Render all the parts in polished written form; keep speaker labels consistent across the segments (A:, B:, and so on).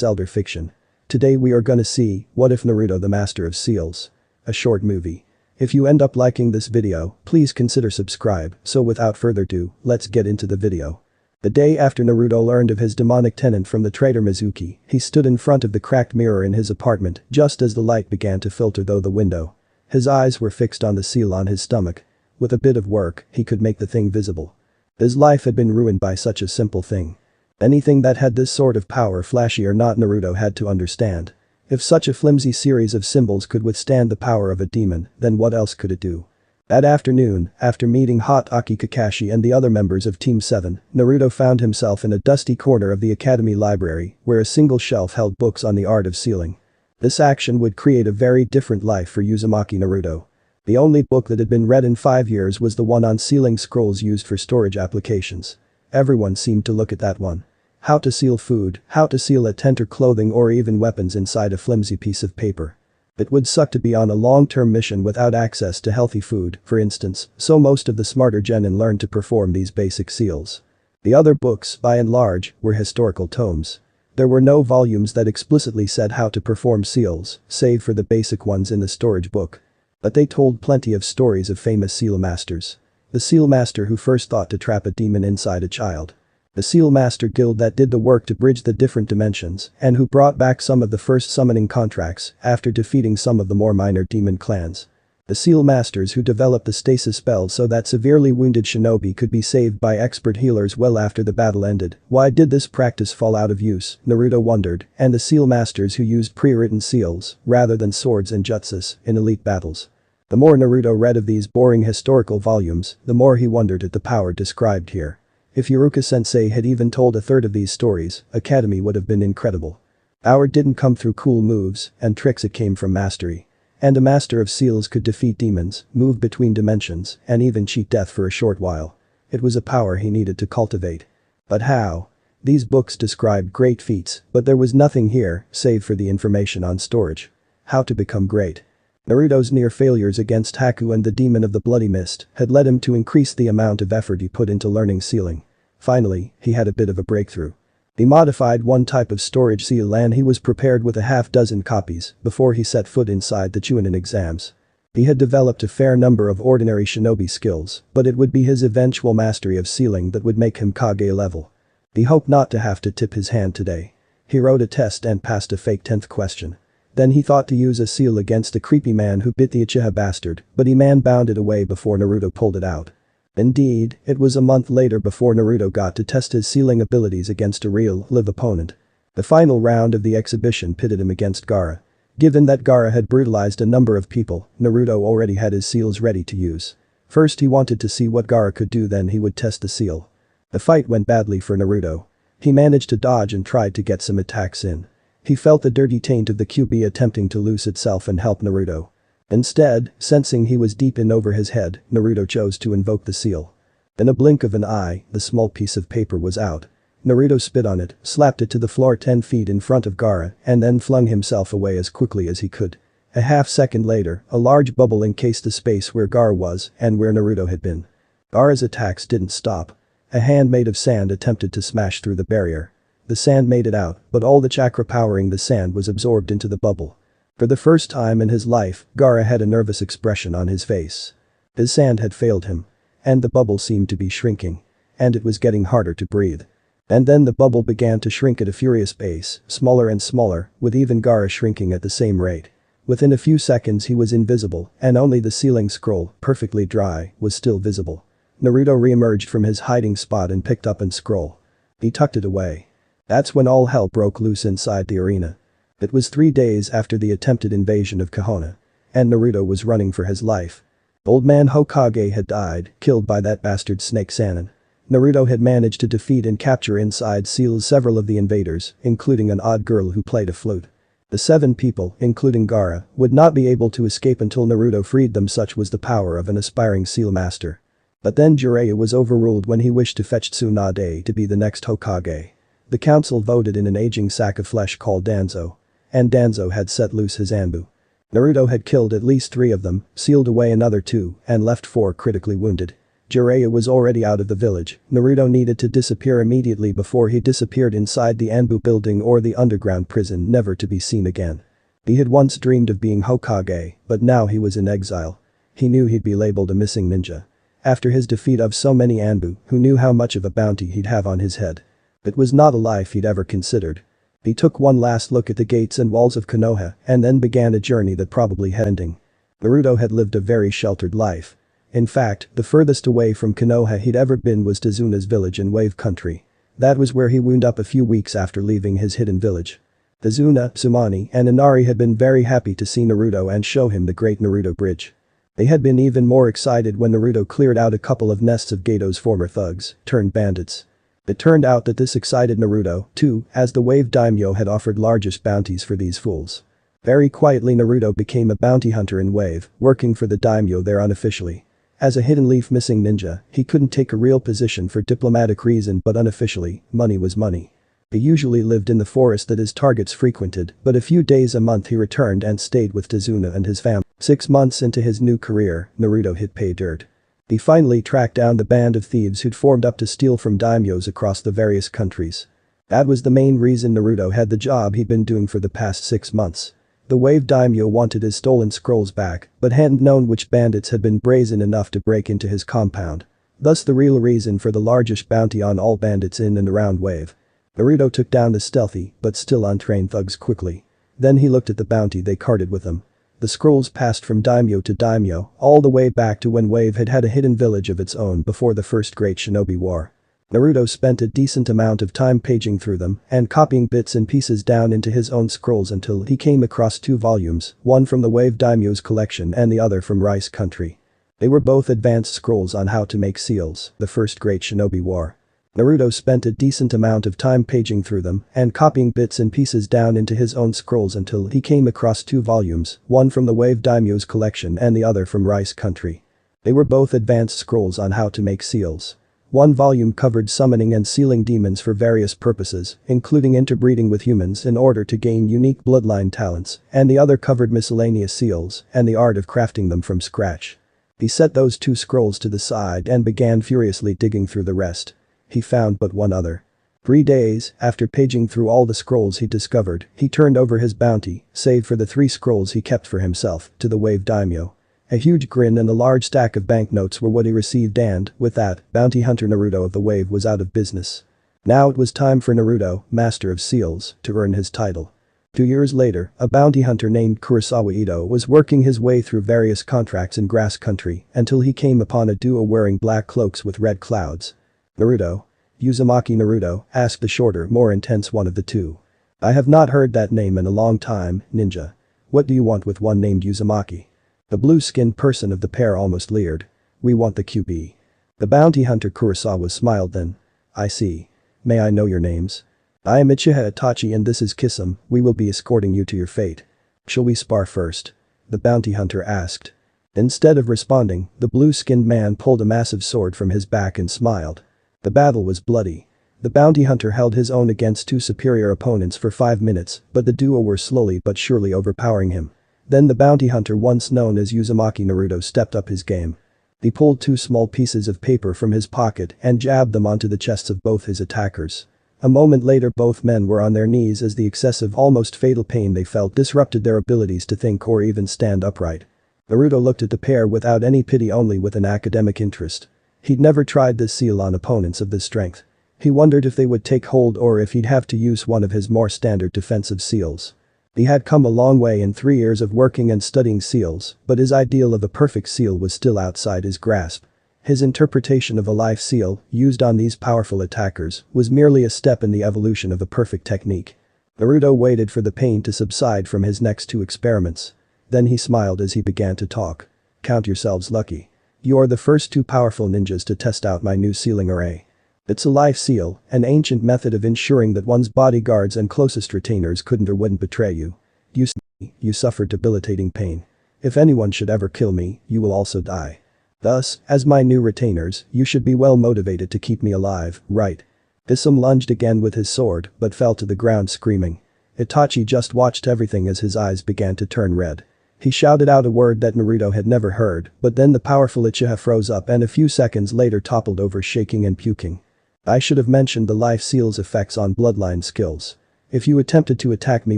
A: Elder Fiction. Today we are gonna see, what if Naruto the Master of Seals? A short movie. If you end up liking this video, please consider subscribe, so without further ado, let's get into the video. The day after Naruto learned of his demonic tenant from the traitor Mizuki, he stood in front of the cracked mirror in his apartment just as the light began to filter through the window. His eyes were fixed on the seal on his stomach. With a bit of work, he could make the thing visible. His life had been ruined by such a simple thing. Anything that had this sort of power, flashy or not, Naruto had to understand. If such a flimsy series of symbols could withstand the power of a demon, then what else could it do? That afternoon, after meeting Hatake Kakashi and the other members of Team 7, Naruto found himself in a dusty corner of the academy library, where a single shelf held books on the art of sealing. This action would create a very different life for Uzumaki Naruto. The only book that had been read in 5 years was the one on sealing scrolls used for storage applications. Everyone seemed to look at that one. How to seal food, how to seal a tent or clothing or even weapons inside a flimsy piece of paper. It would suck to be on a long-term mission without access to healthy food, for instance, so most of the smarter genin learned to perform these basic seals. The other books, by and large, were historical tomes. There were no volumes that explicitly said how to perform seals, save for the basic ones in the storage book. But they told plenty of stories of famous seal masters. The seal master who first thought to trap a demon inside a child. The seal master guild that did the work to bridge the different dimensions and who brought back some of the first summoning contracts after defeating some of the more minor demon clans. The seal masters who developed the stasis spell so that severely wounded shinobi could be saved by expert healers well after the battle ended. Why did this practice fall out of use, Naruto wondered, and the seal masters who used pre-written seals, rather than swords and jutsus, in elite battles. The more Naruto read of these boring historical volumes, the more he wondered at the power described here. If Iruka-sensei had even told a third of these stories, Academy would have been incredible. Power didn't come through cool moves and tricks, it came from mastery. And a master of seals could defeat demons, move between dimensions, and even cheat death for a short while. It was a power he needed to cultivate. But how? These books described great feats, but there was nothing here, save for the information on storage. How to become great. Naruto's near failures against Haku and the demon of the bloody mist had led him to increase the amount of effort he put into learning sealing. Finally, he had a bit of a breakthrough. He modified one type of storage seal and he was prepared with a half-dozen copies before he set foot inside the Chunin exams. He had developed a fair number of ordinary shinobi skills, but it would be his eventual mastery of sealing that would make him Kage level. He hoped not to have to tip his hand today. He wrote a test and passed a fake 10th question. Then he thought to use a seal against the creepy man who bit the Uchiha bastard, but he man-bound it away before Naruto pulled it out. Indeed, it was a month later before Naruto got to test his sealing abilities against a real, live opponent. The final round of the exhibition pitted him against Gaara. Given that Gaara had brutalized a number of people, Naruto already had his seals ready to use. First he wanted to see what Gaara could do, then he would test the seal. The fight went badly for Naruto. He managed to dodge and tried to get some attacks in. He felt the dirty taint of the QB attempting to loose itself and help Naruto. Instead, sensing he was deep in over his head, Naruto chose to invoke the seal. In a blink of an eye, the small piece of paper was out. Naruto spit on it, slapped it to the floor 10 feet in front of Gaara, and then flung himself away as quickly as he could. A half-second later, a large bubble encased the space where Gaara was and where Naruto had been. Gaara's attacks didn't stop. A hand made of sand attempted to smash through the barrier. The sand made it out, but all the chakra powering the sand was absorbed into the bubble. For the first time in his life, Gaara had a nervous expression on his face. His sand had failed him. And the bubble seemed to be shrinking. And it was getting harder to breathe. And then the bubble began to shrink at a furious pace, smaller and smaller, with even Gaara shrinking at the same rate. Within a few seconds he was invisible, and only the sealing scroll, perfectly dry, was still visible. Naruto re-emerged from his hiding spot and picked up and scroll. He tucked it away. That's when all hell broke loose inside the arena. It was 3 days after the attempted invasion of Konoha. And Naruto was running for his life. Old man Hokage had died, killed by that bastard Snake Sannin. Naruto had managed to defeat and capture inside seals several of the invaders, including an odd girl who played a flute. The 7 people, including Gaara, would not be able to escape until Naruto freed them, such was the power of an aspiring seal master. But then Jiraiya was overruled when he wished to fetch Tsunade to be the next Hokage. The council voted in an aging sack of flesh called Danzo. And Danzo had set loose his Anbu. Naruto had killed at least 3 of them, sealed away another 2, and left 4 critically wounded. Jiraiya was already out of the village. Naruto needed to disappear immediately before he disappeared inside the Anbu building or the underground prison, never to be seen again. He had once dreamed of being Hokage, but now he was in exile. He knew he'd be labeled a missing ninja. After his defeat of so many Anbu, who knew how much of a bounty he'd have on his head. It was not a life he'd ever considered. He took one last look at the gates and walls of Konoha and then began a journey that probably had ending. Naruto had lived a very sheltered life. In fact, the furthest away from Konoha he'd ever been was Tazuna's village in Wave Country. That was where he wound up a few weeks after leaving his hidden village. Tazuna, Sumani, and Inari had been very happy to see Naruto and show him the Great Naruto Bridge. They had been even more excited when Naruto cleared out a couple of nests of Gato's former thugs, turned bandits. It turned out that this excited Naruto, too, as the Wave Daimyo had offered largest bounties for these fools. Very quietly Naruto became a bounty hunter in Wave, working for the Daimyo there unofficially. As a hidden leaf missing ninja, he couldn't take a real position for diplomatic reason, but unofficially, money was money. He usually lived in the forest that his targets frequented, but a few days a month he returned and stayed with Tazuna and his family. 6 months into his new career, Naruto hit pay dirt. He finally tracked down the band of thieves who'd formed up to steal from daimyos across the various countries. That was the main reason Naruto had the job he'd been doing for the past 6 months. The Wave Daimyo wanted his stolen scrolls back, but hadn't known which bandits had been brazen enough to break into his compound. Thus the real reason for the largest bounty on all bandits in and around Wave. Naruto took down the stealthy, but still untrained thugs quickly. Then he looked at the bounty they carted with them. The scrolls passed from daimyo to daimyo, all the way back to when Wave had had a hidden village of its own before the first Great Shinobi War. Naruto spent a decent amount of time paging through them and copying bits and pieces down into his own scrolls until he came across 2 volumes, one from the Wave Daimyo's collection and the other from Rice Country. They were both advanced scrolls on how to make seals, the first Great Shinobi War. Naruto spent a decent amount of time paging through them and copying bits and pieces down into his own scrolls until he came across 2 volumes, one from the Wave Daimyo's collection and the other from Rice Country. They were both advanced scrolls on how to make seals. One volume covered summoning and sealing demons for various purposes, including interbreeding with humans in order to gain unique bloodline talents, and the other covered miscellaneous seals and the art of crafting them from scratch. He set those 2 scrolls to the side and began furiously digging through the rest. He found but one other. 3 days after paging through all the scrolls he discovered, he turned over his bounty, save for the 3 scrolls he kept for himself, to the Wave Daimyo. A huge grin and a large stack of banknotes were what he received and, with that, bounty hunter Naruto of the Wave was out of business. Now it was time for Naruto, Master of Seals, to earn his title. 2 years later, a bounty hunter named Kurosawa Ito was working his way through various contracts in Grass Country until he came upon a duo wearing black cloaks with red clouds. Naruto? Uzumaki Naruto, asked the shorter, more intense one of the 2. I have not heard that name in a long time, ninja. What do you want with one named Uzumaki? The blue-skinned person of the pair almost leered. We want the QB. The bounty hunter Kurosawa smiled then. I see. May I know your names? I am Uchiha Itachi and this is Kisame, we will be escorting you to your fate. Shall we spar first? The bounty hunter asked. Instead of responding, the blue-skinned man pulled a massive sword from his back and smiled. The battle was bloody. The bounty hunter held his own against 2 superior opponents for 5 minutes, but the duo were slowly but surely overpowering him. Then the bounty hunter once known as Uzumaki Naruto stepped up his game. He pulled 2 small pieces of paper from his pocket and jabbed them onto the chests of both his attackers. A moment later both men were on their knees as the excessive, almost fatal pain they felt disrupted their abilities to think or even stand upright. Naruto looked at the pair without any pity, only with an academic interest. He'd never tried this seal on opponents of this strength. He wondered if they would take hold or if he'd have to use one of his more standard defensive seals. He had come a long way in 3 years of working and studying seals, but his ideal of a perfect seal was still outside his grasp. His interpretation of a life seal, used on these powerful attackers, was merely a step in the evolution of a perfect technique. Naruto waited for the pain to subside from his next 2 experiments. Then he smiled as he began to talk. Count yourselves lucky. You're the first 2 powerful ninjas to test out my new sealing array. It's a life seal, an ancient method of ensuring that one's bodyguards and closest retainers couldn't or wouldn't betray you. You suffered debilitating pain. If anyone should ever kill me, you will also die. Thus, as my new retainers, you should be well motivated to keep me alive, right? Kisame lunged again with his sword, but fell to the ground screaming. Itachi just watched everything as his eyes began to turn red. He shouted out a word that Naruto had never heard, but then the powerful Uchiha froze up and a few seconds later toppled over shaking and puking. I should have mentioned the life seal's effects on bloodline skills. If you attempted to attack me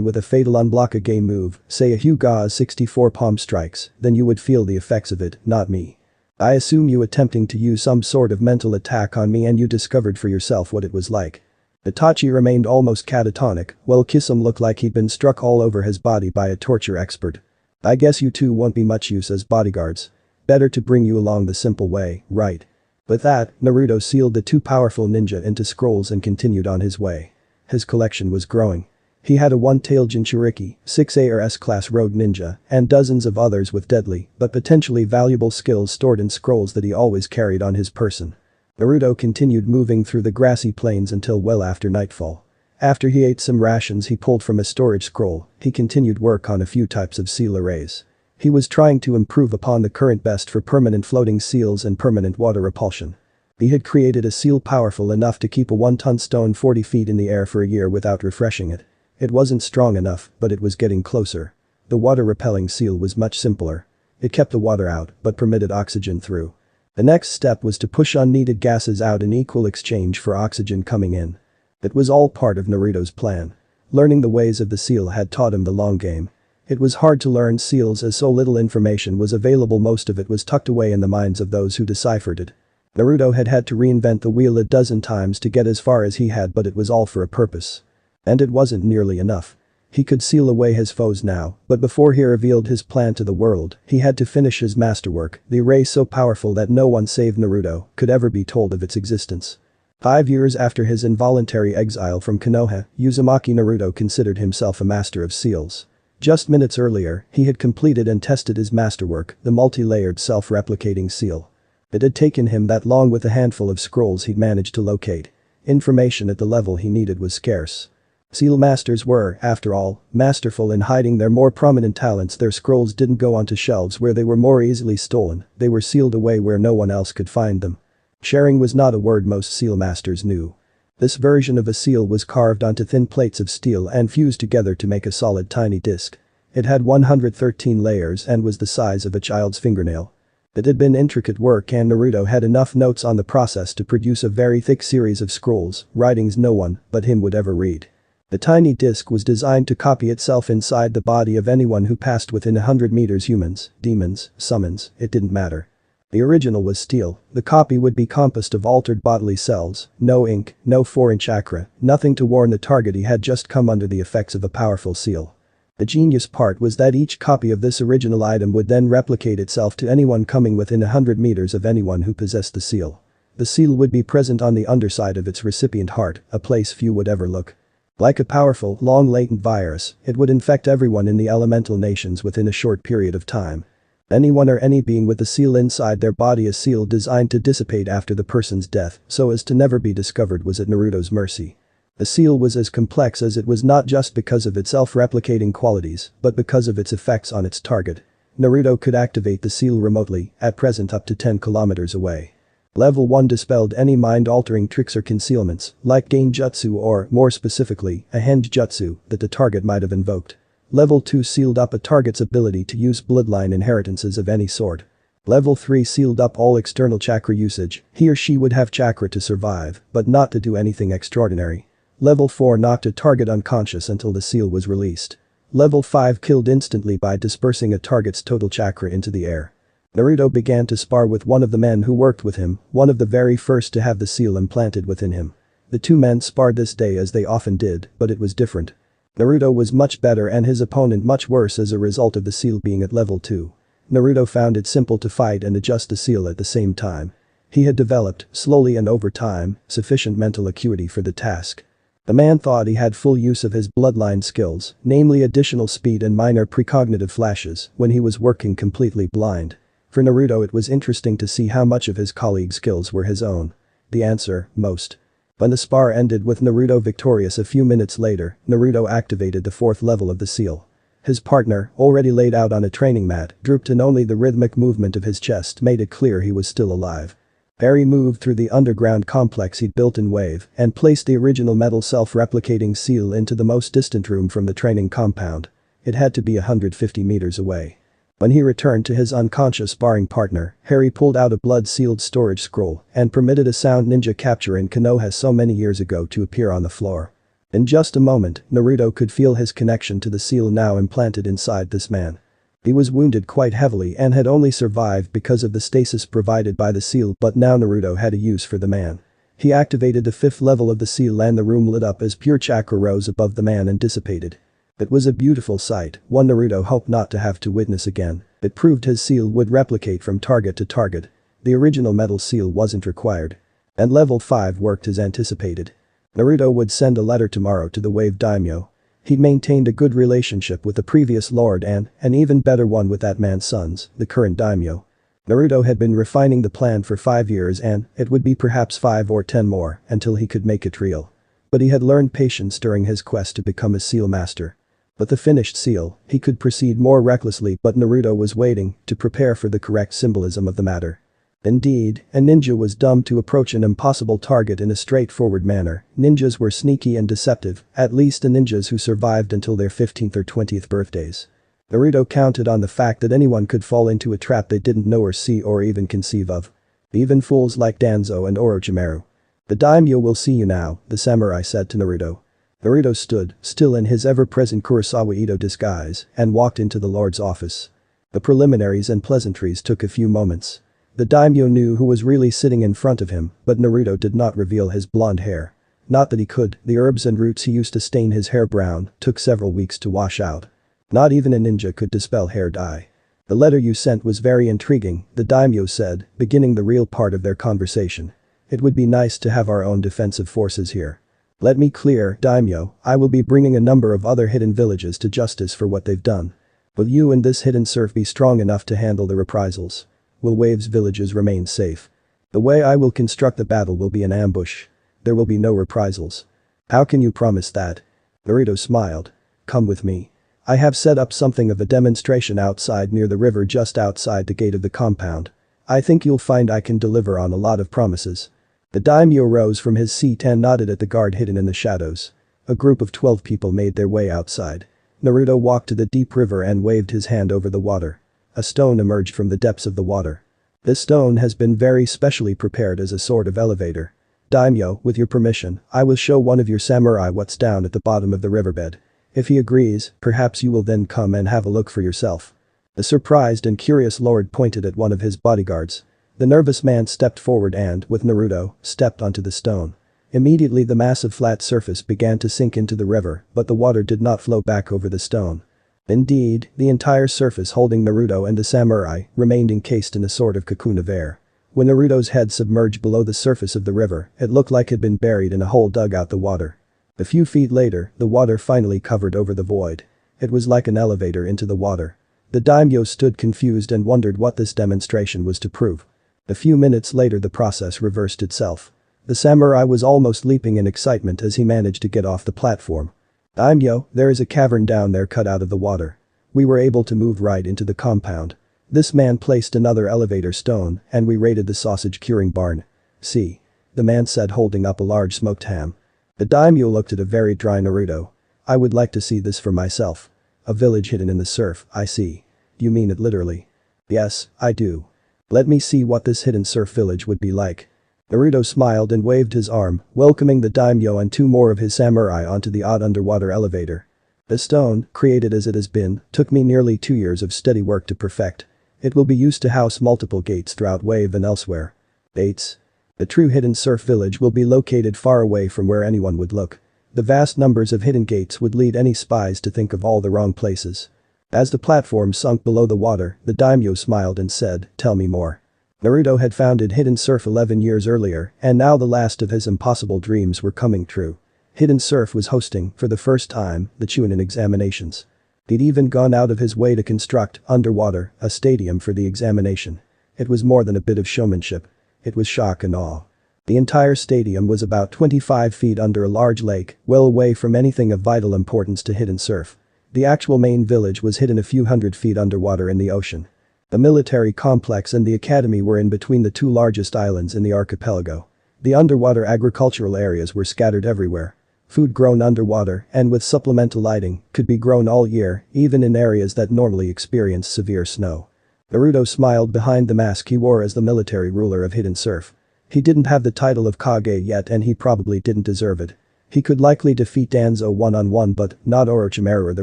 A: with a fatal unblock a game move, say a Hyuga's 64 palm strikes, then you would feel the effects of it, not me. I assume you attempting to use some sort of mental attack on me and you discovered for yourself what it was like. Itachi remained almost catatonic, while Kisame looked like he'd been struck all over his body by a torture expert. I guess you two won't be much use as bodyguards. Better to bring you along the simple way, right? With that, Naruto sealed the two powerful ninja into scrolls and continued on his way. His collection was growing. He had a one-tailed Jinchuriki, 6 ARS-class rogue ninja, and dozens of others with deadly, but potentially valuable skills stored in scrolls that he always carried on his person. Naruto continued moving through the grassy plains until well after nightfall. After he ate some rations he pulled from a storage scroll, he continued work on a few types of seal arrays. He was trying to improve upon the current best for permanent floating seals and permanent water repulsion. He had created a seal powerful enough to keep a 1-ton stone 40 feet in the air for a year without refreshing it. It wasn't strong enough, but it was getting closer. The water-repelling seal was much simpler. It kept the water out, but permitted oxygen through. The next step was to push unneeded gases out in equal exchange for oxygen coming in. It was all part of Naruto's plan. Learning the ways of the seal had taught him the long game. It was hard to learn seals as so little information was available, most of it was tucked away in the minds of those who deciphered it. Naruto had had to reinvent the wheel a dozen times to get as far as he had, but it was all for a purpose. And it wasn't nearly enough. He could seal away his foes now, but before he revealed his plan to the world, he had to finish his masterwork, the array so powerful that no one save Naruto could ever be told of its existence. 5 years after his involuntary exile from Konoha, Uzumaki Naruto considered himself a master of seals. Just minutes earlier, he had completed and tested his masterwork, the multi-layered self-replicating seal. It had taken him that long. With a handful of scrolls he'd managed to locate. Information at the level he needed was scarce. Seal masters were, after all, masterful in hiding their more prominent talents. Their scrolls didn't go onto shelves where they were more easily stolen, they were sealed away where no one else could find them. Sharing was not a word most seal masters knew. This version of a seal was carved onto thin plates of steel and fused together to make a solid tiny disc. It had 113 layers and was the size of a child's fingernail. It had been intricate work and Naruto had enough notes on the process to produce a very thick series of scrolls, writings no one but him would ever read. The tiny disc was designed to copy itself inside the body of anyone who passed within 100 meters. Humans, demons, summons, it didn't matter. The original was steel, the copy would be composed of altered bodily cells, no ink, no foreign chakra, nothing to warn the target he had just come under the effects of a powerful seal. The genius part was that each copy of this original item would then replicate itself to anyone coming within 100 meters of anyone who possessed the seal. The seal would be present on the underside of its recipient heart, a place few would ever look. Like a powerful, long-latent virus, it would infect everyone in the elemental nations within a short period of time. Anyone or any being with the seal inside their body, a seal designed to dissipate after the person's death so as to never be discovered, was at Naruto's mercy. The seal was as complex as it was, not just because of its self-replicating qualities, but because of its effects on its target. Naruto could activate the seal remotely, at present up to 10 kilometers away. Level 1 dispelled any mind-altering tricks or concealments, like Genjutsu or, more specifically, a Henjutsu, that the target might have invoked. Level 2 sealed up a target's ability to use bloodline inheritances of any sort. Level 3 sealed up all external chakra usage, he or she would have chakra to survive, but not to do anything extraordinary. Level 4 knocked a target unconscious until the seal was released. Level 5 killed instantly by dispersing a target's total chakra into the air. Naruto began to spar with one of the men who worked with him, one of the very first to have the seal implanted within him. The two men sparred this day as they often did, but it was different. Naruto was much better and his opponent much worse as a result of the seal being at level 2. Naruto found it simple to fight and adjust the seal at the same time. He had developed, slowly and over time, sufficient mental acuity for the task. The man thought he had full use of his bloodline skills, namely additional speed and minor precognitive flashes, when he was working completely blind. For Naruto it was interesting to see how much of his colleagues' skills were his own. The answer, most. When the spar ended with Naruto victorious a few minutes later, Naruto activated the 4th level of the seal. His partner, already laid out on a training mat, drooped and only the rhythmic movement of his chest made it clear he was still alive. Barry moved through the underground complex he'd built in Wave and placed the original metal self-replicating seal into the most distant room from the training compound. It had to be 150 meters away. When he returned to his unconscious sparring partner, Harry pulled out a blood-sealed storage scroll and permitted a sound ninja capture in Konoha so many years ago to appear on the floor. In just a moment, Naruto could feel his connection to the seal now implanted inside this man. He was wounded quite heavily and had only survived because of the stasis provided by the seal, but now Naruto had a use for the man. He activated the 5th level of the seal and the room lit up as pure chakra rose above the man and dissipated. It was a beautiful sight, one Naruto hoped not to have to witness again. It proved his seal would replicate from target to target. The original metal seal wasn't required. And level 5 worked as anticipated. Naruto would send a letter tomorrow to the Wave Daimyo. He maintained a good relationship with the previous lord and an even better one with that man's sons, the current daimyo. Naruto had been refining the plan for 5 years and it would be perhaps 5 or 10 more until he could make it real. But he had learned patience during his quest to become a seal master. With the finished seal, he could proceed more recklessly, but Naruto was waiting to prepare for the correct symbolism of the matter. Indeed, a ninja was dumb to approach an impossible target in a straightforward manner. Ninjas were sneaky and deceptive, at least the ninjas who survived until their 15th or 20th birthdays. Naruto counted on the fact that anyone could fall into a trap they didn't know or see or even conceive of. Even fools like Danzo and Orochimaru. "The daimyo will see you now," the samurai said to Naruto. Naruto stood, still in his ever-present Kurosawa Ito disguise, and walked into the lord's office. The preliminaries and pleasantries took a few moments. The daimyo knew who was really sitting in front of him, but Naruto did not reveal his blonde hair. Not that he could, the herbs and roots he used to stain his hair brown took several weeks to wash out. Not even a ninja could dispel hair dye. "The letter you sent was very intriguing," the daimyo said, beginning the real part of their conversation. "It would be nice to have our own defensive forces here. Let me clear, daimyo, I will be bringing a number of other hidden villages to justice for what they've done. Will you and this hidden serf be strong enough to handle the reprisals? Will Wave's villages remain safe? The way I will construct the battle will be an ambush. There will be no reprisals. How can you promise that?" Naruto smiled. "Come with me. I have set up something of a demonstration outside near the river just outside the gate of the compound. I think you'll find I can deliver on a lot of promises." The daimyo rose from his seat and nodded at the guard hidden in the shadows. A group of 12 people made their way outside. Naruto walked to the deep river and waved his hand over the water. A stone emerged from the depths of the water. This stone has been very specially prepared as a sort of elevator. "Daimyo, with your permission, I will show one of your samurai what's down at the bottom of the riverbed. If he agrees, perhaps you will then come and have a look for yourself." The surprised and curious lord pointed at one of his bodyguards. The nervous man stepped forward and, with Naruto, stepped onto the stone. Immediately the massive flat surface began to sink into the river, but the water did not flow back over the stone. Indeed, the entire surface holding Naruto and the samurai remained encased in a sort of cocoon of air. When Naruto's head submerged below the surface of the river, it looked like it had been buried in a hole dug out the water. A few feet later, the water finally covered over the void. It was like an elevator into the water. The daimyo stood confused and wondered what this demonstration was to prove. A few minutes later the process reversed itself. The samurai was almost leaping in excitement as he managed to get off the platform. "Daimyo, there is a cavern down there cut out of the water. We were able to move right into the compound. This man placed another elevator stone and we raided the sausage curing barn. See?" the man said, holding up a large smoked ham. The daimyo looked at a very dry Naruto. "I would like to see this for myself. A village hidden in the surf, I see. You mean it literally?" "Yes, I do. Let me see what this hidden surf village would be like." Naruto smiled and waved his arm, welcoming the daimyo and 2 more of his samurai onto the odd underwater elevator. "The stone, created as it has been, took me nearly 2 years of steady work to perfect. It will be used to house multiple gates throughout Wave and elsewhere." Gates? The true hidden surf village will be located far away from where anyone would look. The vast numbers of hidden gates would lead any spies to think of all the wrong places. As the platform sunk below the water, the daimyo smiled and said, "Tell me more." Naruto had founded Hidden Surf 11 years earlier, and now the last of his impossible dreams were coming true. Hidden Surf was hosting, for the first time, the Chunin examinations. He'd even gone out of his way to construct, underwater, a stadium for the examination. It was more than a bit of showmanship. It was shock and awe. The entire stadium was about 25 feet under a large lake, well away from anything of vital importance to Hidden Surf. The actual main village was hidden a few hundred feet underwater in the ocean. The military complex and the academy were in between the 2 largest islands in the archipelago. The underwater agricultural areas were scattered everywhere. Food grown underwater and with supplemental lighting could be grown all year, even in areas that normally experience severe snow. Naruto smiled behind the mask he wore as the military ruler of Hidden Surf. He didn't have the title of Kage yet and he probably didn't deserve it. He could likely defeat Danzo one-on-one but not Orochimaru or the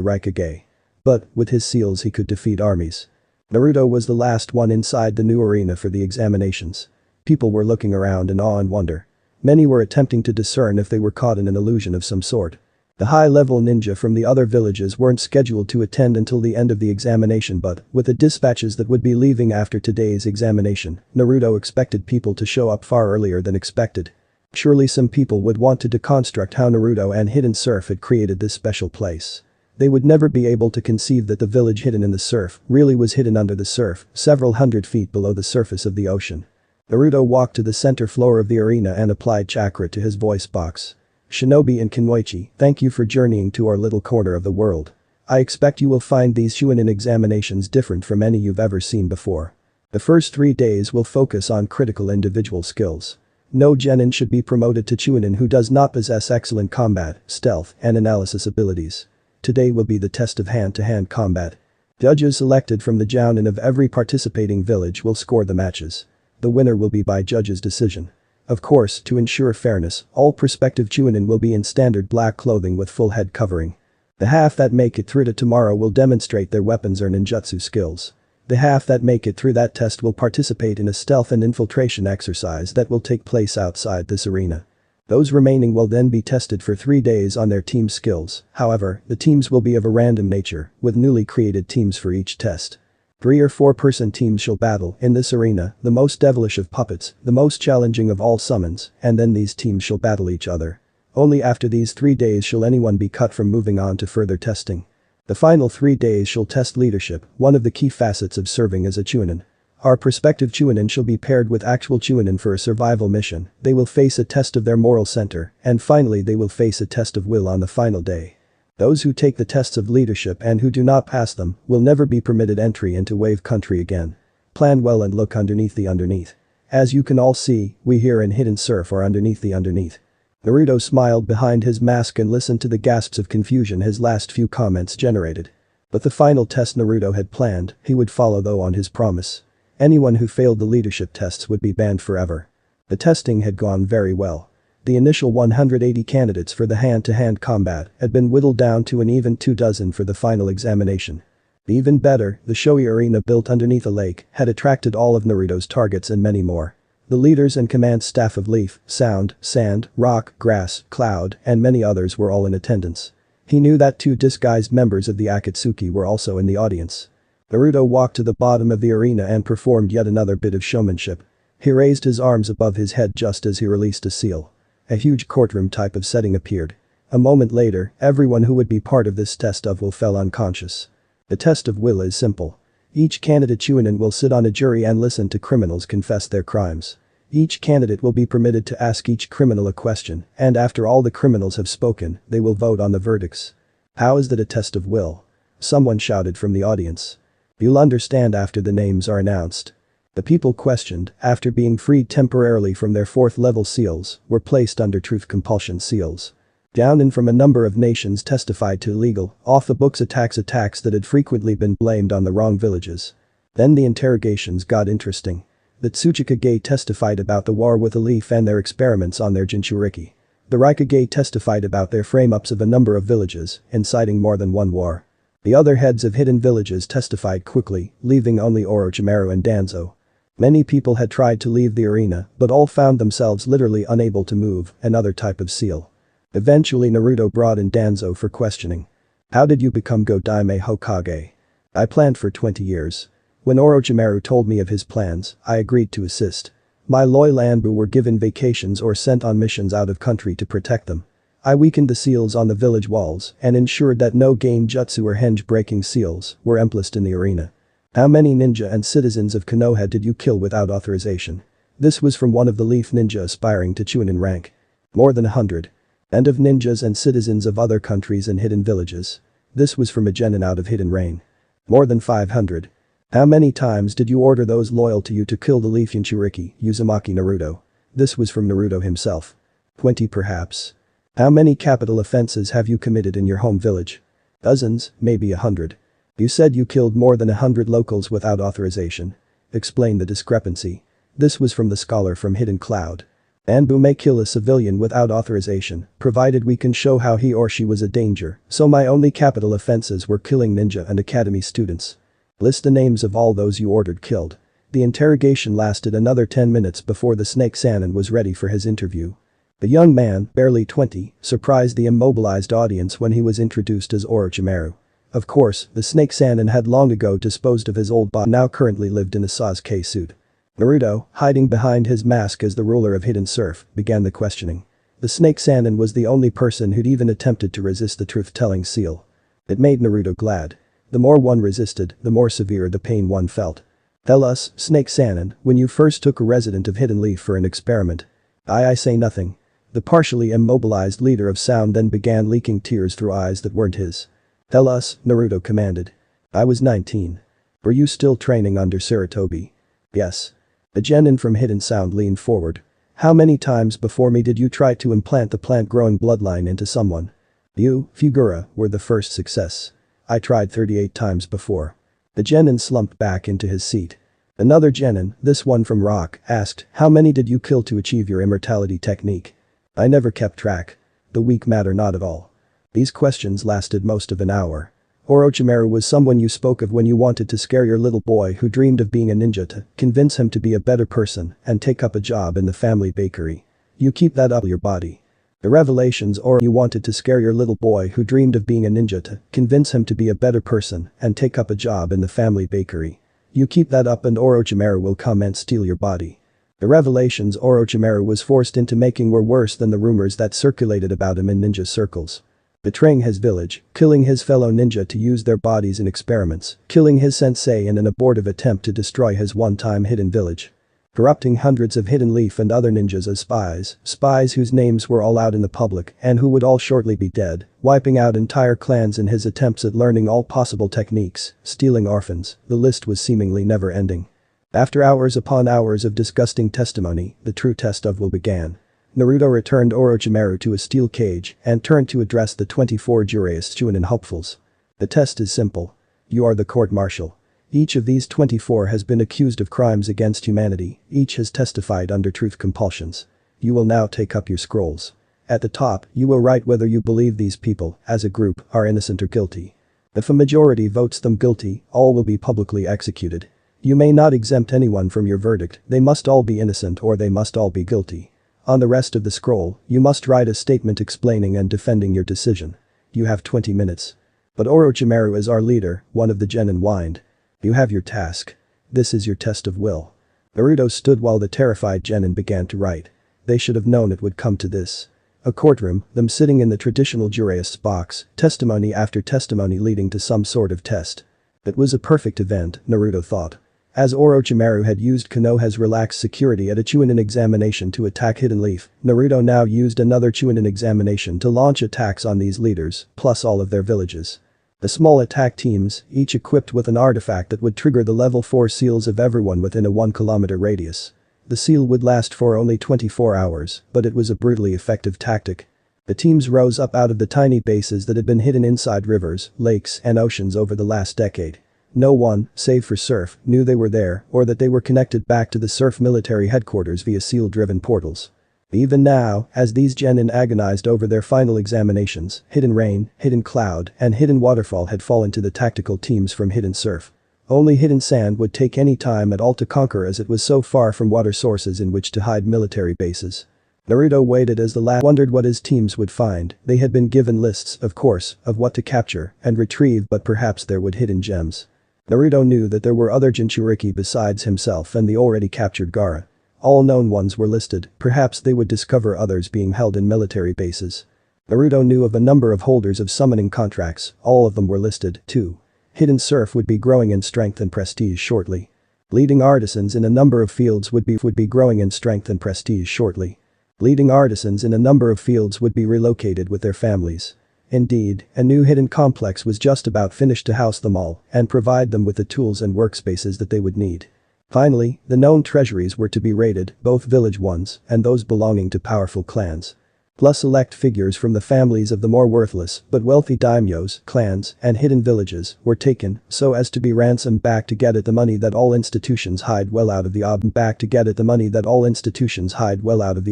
A: Raikage. But, with his seals he could defeat armies. Naruto was the last one inside the new arena for the examinations. People were looking around in awe and wonder. Many were attempting to discern if they were caught in an illusion of some sort. The high-level ninja from the other villages weren't scheduled to attend until the end of the examination but, with the dispatches that would be leaving after today's examination, Naruto expected people to show up far earlier than expected. Surely some people would want to deconstruct how Naruto and Hidden Surf had created this special place. They would never be able to conceive that the village hidden in the surf really was hidden under the surf, several hundred feet below the surface of the ocean. Naruto walked to the center floor of the arena and applied chakra to his voice box. Shinobi and Kunoichi, thank you for journeying to our little corner of the world. I expect you will find these Chunin examinations different from any you've ever seen before. The first 3 days will focus on critical individual skills. No genin should be promoted to Chunin who does not possess excellent combat, stealth, and analysis abilities. Today will be the test of hand-to-hand combat. Judges selected from the jounin of every participating village will score the matches. The winner will be by judges' decision. Of course, to ensure fairness, all prospective Chunin will be in standard black clothing with full head covering. The half that make it through to tomorrow will demonstrate their weapons or ninjutsu skills. The half that make it through that test will participate in a stealth and infiltration exercise that will take place outside this arena. Those remaining will then be tested for 3 days on their team skills, however, the teams will be of a random nature, with newly created teams for each test. 3 or 4-person teams shall battle in this arena, the most devilish of puppets, the most challenging of all summons, and then these teams shall battle each other. Only after these 3 days shall anyone be cut from moving on to further testing. The final 3 days shall test leadership, one of the key facets of serving as a Chunin. Our prospective Chunin shall be paired with actual Chunin for a survival mission, they will face a test of their moral center, and finally they will face a test of will on the final day. Those who take the tests of leadership and who do not pass them will never be permitted entry into Wave Country again. Plan well and look underneath the underneath. As you can all see, we here in Hidden Surf are underneath the underneath. Naruto smiled behind his mask and listened to the gasps of confusion his last few comments generated. But the final test Naruto had planned, he would follow though on his promise. Anyone who failed the leadership tests would be banned forever. The testing had gone very well. The initial 180 candidates for the hand-to-hand combat had been whittled down to an even 2 dozen for the final examination. Even better, the showy arena built underneath a lake had attracted all of Naruto's targets and many more. The leaders and command staff of Leaf, Sound, Sand, Rock, Grass, Cloud, and many others were all in attendance. He knew that 2 disguised members of the Akatsuki were also in the audience. Naruto walked to the bottom of the arena and performed yet another bit of showmanship. He raised his arms above his head just as he released a seal. A huge courtroom type of setting appeared. A moment later, everyone who would be part of this test of will fell unconscious. The test of will is simple. Each candidate Chunin will sit on a jury and listen to criminals confess their crimes. Each candidate will be permitted to ask each criminal a question, and after all the criminals have spoken, they will vote on the verdicts. How is that a test of will? Someone shouted from the audience. You'll understand after the names are announced. The people questioned, after being freed temporarily from their 4th level seals, were placed under truth compulsion seals. Jounin from a number of nations testified to illegal, off-the-books attacks that had frequently been blamed on the wrong villages. Then the interrogations got interesting. The Tsuchikage testified about the war with the Leaf and their experiments on their Jinchuriki. The Raikage testified about their frame-ups of a number of villages, inciting more than one war. The other heads of hidden villages testified quickly, leaving only Orochimaru and Danzo. Many people had tried to leave the arena, but all found themselves literally unable to move, another type of seal. Eventually Naruto brought in Danzo for questioning. How did you become Godaime Hokage? I planned for 20 years. When Orochimaru told me of his plans, I agreed to assist. My loyal Anbu were given vacations or sent on missions out of country to protect them. I weakened the seals on the village walls and ensured that no genjutsu or henge-breaking seals were emplaced in the arena. How many ninja and citizens of Konoha did you kill without authorization? This was from one of the Leaf ninja aspiring to Chunin rank. More than 100. And of ninjas and citizens of other countries and hidden villages. This was from a genin out of Hidden Rain. More than 500. How many times did you order those loyal to you to kill the Leaf Jinchuriki, Uzumaki Naruto? This was from Naruto himself. 20 perhaps. How many capital offenses have you committed in your home village? Dozens, maybe 100. You said you killed more than 100 locals without authorization. Explain the discrepancy. This was from the scholar from Hidden Cloud. Anbu may kill a civilian without authorization, provided we can show how he or she was a danger, so my only capital offenses were killing ninja and academy students. List the names of all those you ordered killed. The interrogation lasted another 10 minutes before the Snake Sannin was ready for his interview. The young man, barely 20, surprised the immobilized audience when he was introduced as Orochimaru. Of course, the Snake Sannin had long ago disposed of his old body, now currently lived in a Sasuke suit. Naruto, hiding behind his mask as the ruler of Hidden Surf, began the questioning. The Snake Sannin was the only person who'd even attempted to resist the truth-telling seal. It made Naruto glad. The more one resisted, the more severe the pain one felt. Tell us, Snake Sannin, when you first took a resident of Hidden Leaf for an experiment. I say nothing. The partially immobilized leader of Sound then began leaking tears through eyes that weren't his. Tell us, Naruto commanded. I was 19. Were you still training under Sarutobi? Yes. The genin from Hidden Sound leaned forward. How many times before me did you try to implant the plant-growing bloodline into someone? You, Fugura, were the first success. I tried 38 times before. The genin slumped back into his seat. Another genin, this one from Rock, asked, how many did you kill to achieve your immortality technique? I never kept track. The weak matter not at all. These questions lasted most of an hour. Orochimaru was someone you spoke of when you wanted to scare your little boy who dreamed of being a ninja to convince him to be a better person and take up a job in the family bakery. You keep that up your body. The revelations or you wanted to scare your little boy who dreamed of being a ninja to convince him to be a better person and take up a job in the family bakery. You keep that up and Orochimaru will come and steal your body. The revelations Orochimaru was forced into making were worse than the rumors that circulated about him in ninja circles. Betraying his village, killing his fellow ninja to use their bodies in experiments, killing his sensei in an abortive attempt to destroy his one-time hidden village. Corrupting hundreds of Hidden Leaf and other ninjas as spies whose names were all out in the public and who would all shortly be dead, wiping out entire clans in his attempts at learning all possible techniques, stealing orphans, the list was seemingly never ending. After hours upon hours of disgusting testimony, the true test of will began. Naruto returned Orochimaru to a steel cage and turned to address the 24 jurists Chunin hopefuls. The test is simple. You are the court-martial. Each of these 24 has been accused of crimes against humanity, each has testified under truth compulsions. You will now take up your scrolls. At the top, you will write whether you believe these people, as a group, are innocent or guilty. If a majority votes them guilty, all will be publicly executed. You may not exempt anyone from your verdict, they must all be innocent or they must all be guilty. On the rest of the scroll, you must write a statement explaining and defending your decision. You have 20 minutes. But Orochimaru is our leader, one of the genin whined. You have your task. This is your test of will. Naruto stood while the terrified genin began to write. They should have known it would come to this. A courtroom, them sitting in the traditional jurist's box, testimony after testimony leading to some sort of test. It was a perfect event, Naruto thought. As Orochimaru had used Konoha's relaxed security at a Chunin examination to attack Hidden Leaf, Naruto now used another Chunin examination to launch attacks on these leaders, plus all of their villages. The small attack teams, each equipped with an artifact that would trigger the level 4 seals of everyone within a 1-kilometer radius. The seal would last for only 24 hours, but it was a brutally effective tactic. The teams rose up out of the tiny bases that had been hidden inside rivers, lakes, and oceans over the last decade. No one, save for Surf, knew they were there or that they were connected back to the Surf military headquarters via seal-driven portals. Even now, as these genin agonized over their final examinations, Hidden Rain, Hidden Cloud, and Hidden Waterfall had fallen to the tactical teams from Hidden Surf. Only Hidden Sand would take any time at all to conquer as it was so far from water sources in which to hide military bases. Naruto waited as the last wondered what his teams would find. They had been given lists, of course, of what to capture and retrieve, but perhaps there would hidden gems. Naruto knew that there were other Jinchuriki besides himself and the already captured Gaara. All known ones were listed, perhaps they would discover others being held in military bases. Naruto knew of a number of holders of summoning contracts, all of them were listed, too. Hidden Surf would be growing in strength and prestige shortly. Leading artisans in a number of fields would be growing in strength and prestige shortly. Leading artisans in a number of fields would be relocated with their families. Indeed, a new hidden complex was just about finished to house them all and provide them with the tools and workspaces that they would need. Finally, the known treasuries were to be raided, both village ones and those belonging to powerful clans. plus select figures from the families of the more worthless but wealthy daimyos, clans, and hidden villages were taken so as to be ransomed back to get at the money that all institutions hide well out of the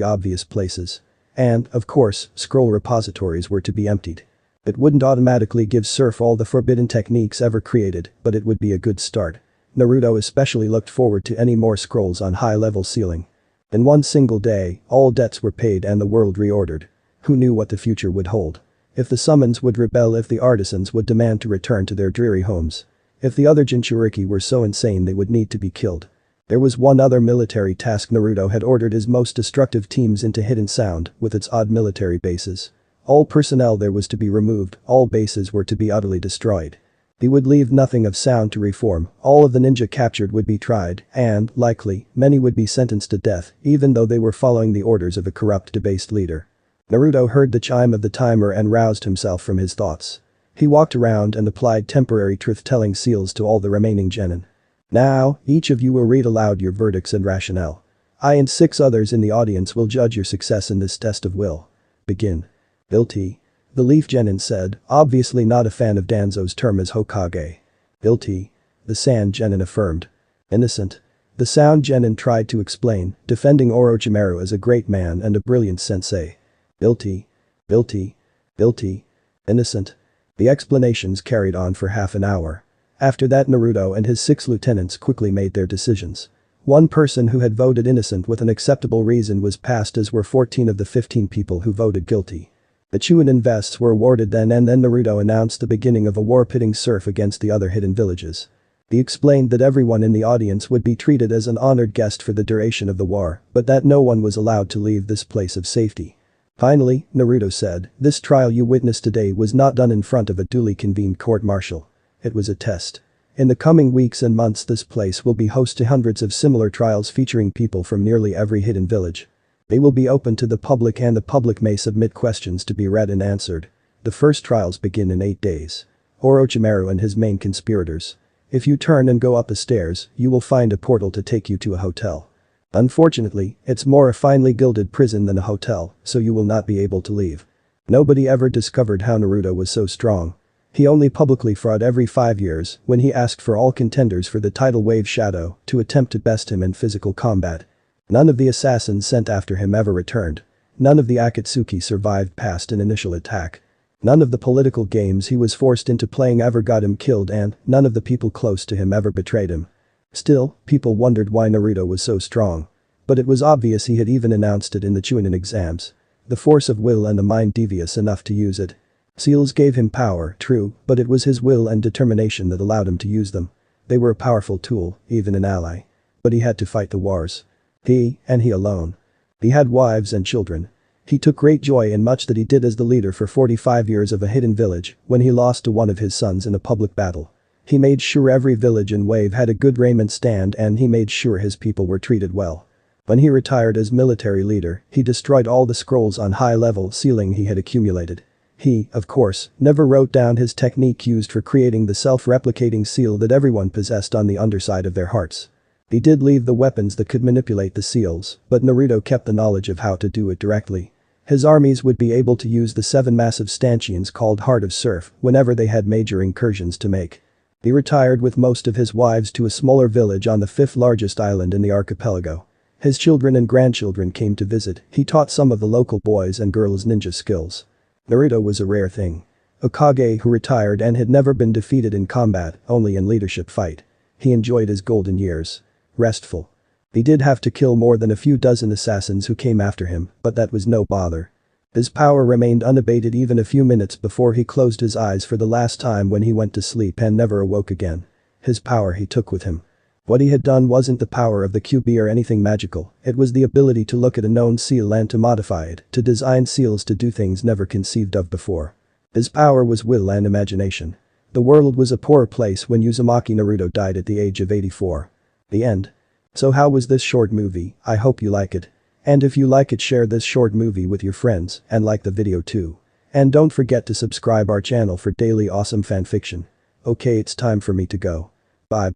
A: obvious places. And, of course, scroll repositories were to be emptied. It wouldn't automatically give Surf all the forbidden techniques ever created, but it would be a good start. Naruto especially looked forward to any more scrolls on high-level sealing. In one single day, all debts were paid and the world reordered. Who knew what the future would hold? If the summons would rebel, if the artisans would demand to return to their dreary homes. If the other Jinchuriki were so insane they would need to be killed. There was one other military task. Naruto had ordered his most destructive teams into Hidden Sound with its odd military bases. All personnel there was to be removed, all bases were to be utterly destroyed. He would leave nothing of sound to reform, all of the ninja captured would be tried, and, likely, many would be sentenced to death, even though they were following the orders of a corrupt, debased leader. Naruto heard the chime of the timer and roused himself from his thoughts. He walked around and applied temporary truth-telling seals to all the remaining genin. Now, each of you will read aloud your verdicts and rationale. I and 6 others in the audience will judge your success in this test of will. Begin. Guilty. The Leaf Genin said, obviously not a fan of Danzo's term as Hokage. Guilty. The Sand Genin affirmed. Innocent. The Sound Genin tried to explain, defending Orochimaru as a great man and a brilliant sensei. Guilty. Guilty. Guilty. Innocent. The explanations carried on for half an hour. After that, Naruto and his 6 lieutenants quickly made their decisions. One person who had voted innocent with an acceptable reason was passed, as were 14 of the 15 people who voted guilty. The Chunin vests were awarded then, and then Naruto announced the beginning of a war pitting Surf against the other hidden villages. He explained that everyone in the audience would be treated as an honored guest for the duration of the war, but that no one was allowed to leave this place of safety. Finally, Naruto said, this trial you witnessed today was not done in front of a duly convened court-martial. It was a test. In the coming weeks and months, this place will be host to hundreds of similar trials featuring people from nearly every hidden village. They will be open to the public, and the public may submit questions to be read and answered. The first trials begin in 8 days. Orochimaru and his main conspirators. If you turn and go up the stairs, you will find a portal to take you to a hotel. Unfortunately, it's more a finely gilded prison than a hotel, so you will not be able to leave. Nobody ever discovered how Naruto was so strong. He only publicly fought every 5 years when he asked for all contenders for the title Wave Shadow to attempt to best him in physical combat. None of the assassins sent after him ever returned. None of the Akatsuki survived past an initial attack. None of the political games he was forced into playing ever got him killed, and none of the people close to him ever betrayed him. Still, people wondered why Naruto was so strong. But it was obvious. He had even announced it in the Chunin exams. The force of will and the mind devious enough to use it. Seals gave him power, true, but it was his will and determination that allowed him to use them. They were a powerful tool, even an ally. But he had to fight the wars. He, and he alone. He had wives and children. He took great joy in much that he did as the leader for 45 years of a hidden village when he lost to one of his sons in a public battle. He made sure every village in Wave had a good raiment stand, and he made sure his people were treated well. When he retired as military leader, he destroyed all the scrolls on high-level sealing he had accumulated. He, of course, never wrote down his technique used for creating the self-replicating seal that everyone possessed on the underside of their hearts. He did leave the weapons that could manipulate the seals, but Naruto kept the knowledge of how to do it directly. His armies would be able to use the 7 massive stanchions called Heart of Surf whenever they had major incursions to make. He retired with most of his wives to a smaller village on the 5th largest island in the archipelago. His children and grandchildren came to visit. He taught some of the local boys and girls ninja skills. Naruto was a rare thing. A Kage who retired and had never been defeated in combat, only in leadership fight. He enjoyed his golden years. Restful. He did have to kill more than a few dozen assassins who came after him, but that was no bother. His power remained unabated even a few minutes before he closed his eyes for the last time when he went to sleep and never awoke again. His power he took with him. What he had done wasn't the power of the QB or anything magical, it was the ability to look at a known seal and to modify it, to design seals to do things never conceived of before. His power was will and imagination. The world was a poor place when Uzumaki Naruto died at the age of 84. The end. So how was this short movie? I hope you like it. And if you like it, share this short movie with your friends and like the video too. And don't forget to subscribe our channel for daily awesome fanfiction. Okay, it's time for me to go. Bye.